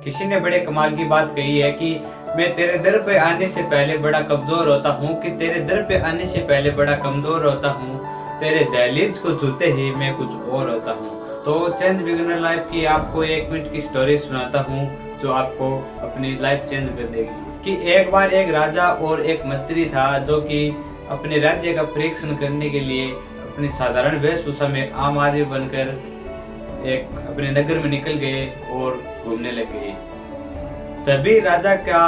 किसी ने बड़े कमाल की बात कही है कि मैं तेरे दर पे आने से पहले बड़ा कमजोर होता हूँ, कि तेरे दर पे आने से पहले बड़ा कमजोर होता हूँ, तेरे दहलीज को छूते ही मैं कुछ और होता हूँ। तो चेंज बिगिनर लाइफ की आपको 1 मिनट की स्टोरी सुनाता हूँ जो आपको अपनी लाइफ चेंज कर देगी। कि एक बार एक राजा और एक मंत्री था जो कि अपने राज्य का परीक्षण करने के लिए अपनी साधारण वेशभूषा में आम आदमी बनकर एक अपने नगर में निकल गए और घूमने लग गए। तभी राजा का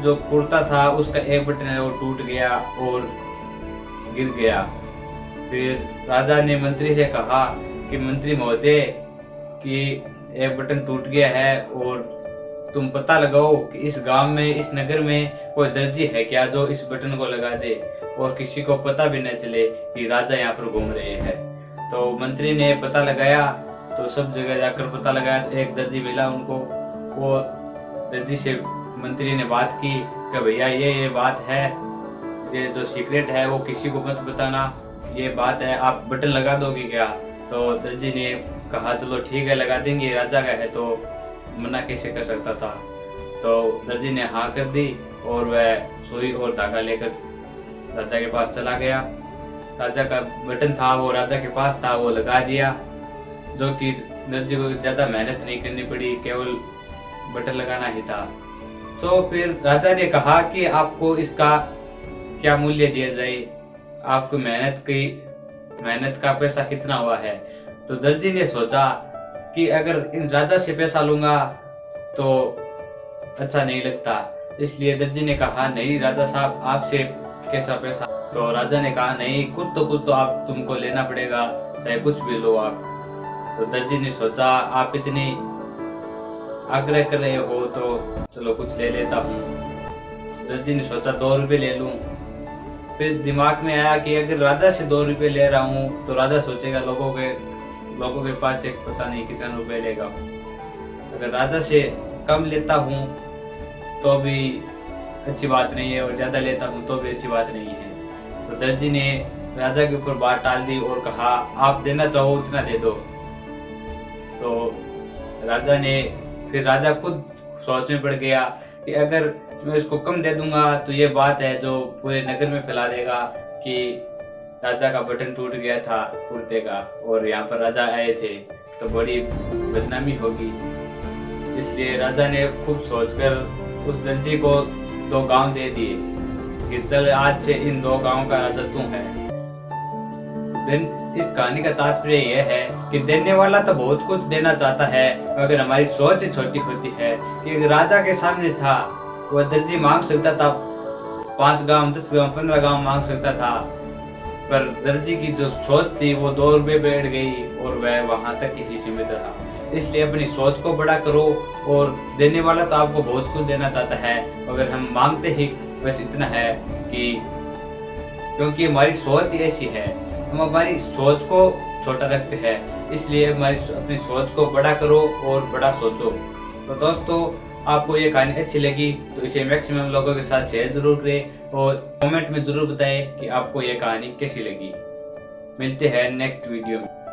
जो कुर्ता था उसका एक बटन है वो टूट गया और गिर गया। फिर राजा ने मंत्री से कहा कि मंत्री महोदय कि एक बटन टूट गया है और तुम पता लगाओ कि इस गांव में, इस नगर में कोई दर्जी है क्या जो इस बटन को लगा दे और किसी को पता भी न चले कि राजा यहाँ पर घूम रहे हैं। तो मंत्री ने पता लगाया, तो सब जगह जाकर पता लगाया तो एक दर्जी मिला उनको। वो दर्जी से मंत्री ने बात की कि भैया ये बात है, ये जो सीक्रेट है वो किसी को मत बताना, ये बात है, आप बटन लगा दोगे क्या? तो दर्जी ने कहा चलो ठीक है लगा देंगे, राजा का है तो मना कैसे कर सकता था। तो दर्जी ने हाँ कर दी और वह सुई और धागा लेकर राजा के पास चला गया। राजा का बटन था वो राजा के पास था, वो लगा दिया, जो कि दर्जी को ज्यादा मेहनत नहीं करनी पड़ी, केवल बटन लगाना ही था। तो फिर राजा ने कहा कि आपको इसका क्या मूल्य दिया जाए, आपको मेहनत का पैसा कितना हुआ है? तो दर्जी ने सोचा कि अगर इन राजा से पैसा लूंगा तो अच्छा नहीं लगता, इसलिए दर्जी ने कहा नहीं राजा साहब आपसे कैसा पैसा? तो राजा ने कहा नहीं कुछ तो आप तुमको लेना पड़ेगा, चाहे कुछ भी लो आप। तो दर्जी ने सोचा आप इतनी आग्रह कर रहे हो तो चलो कुछ ले लेता हूँ। दर्जी ने सोचा 2 रुपए ले लूं। फिर दिमाग में आया कि अगर राजा से 2 रुपए ले रहा हूँ तो राजा सोचेगा लोगों के पास एक पता नहीं कितना रुपए लेगा। अगर राजा से कम लेता हूँ तो भी अच्छी बात नहीं है और ज्यादा लेता हूँ तो भी अच्छी बात नहीं है। तो दर्जी ने राजा के ऊपर बात टाल दी और कहा आप देना चाहो उतना दे दो। तो राजा खुद सोच में पड़ गया कि अगर मैं इसको कम दे दूंगा तो ये बात है जो पूरे नगर में फैला देगा कि राजा का बटन टूट गया था कुर्ते का और यहाँ पर राजा आए थे, तो बड़ी बदनामी होगी। इसलिए राजा ने खूब सोचकर उस दर्जी को 2 गांव दे दिए कि चल आज से इन 2 गांव का राजा तू है। इस कहानी का तात्पर्य यह है कि देने वाला तो बहुत कुछ देना चाहता है मगर हमारी सोच छोटी होती है। कि राजा के सामने था वह दर्जी मांग सकता था 5 गांव, 10 गांव, 15 गांव मांग सकता था, पर दर्जी की जो सोच थी वो 2 रुपए बैठ गई और वह वहां तक ही सीमित रहा। इसलिए अपनी सोच को बड़ा करो और देने वाला तो आपको बहुत कुछ देना चाहता है मगर हम मांगते ही बस इतना है कि क्योंकि हमारी सोच ऐसी है, हम हमारी सोच को छोटा रखते हैं, इसलिए अपनी सोच को बड़ा करो और बड़ा सोचो। तो दोस्तों आपको ये कहानी अच्छी लगी तो इसे मैक्सिमम लोगों के साथ शेयर जरूर करें और कमेंट में जरूर बताएं कि आपको ये कहानी कैसी लगी। मिलते हैं नेक्स्ट वीडियो में।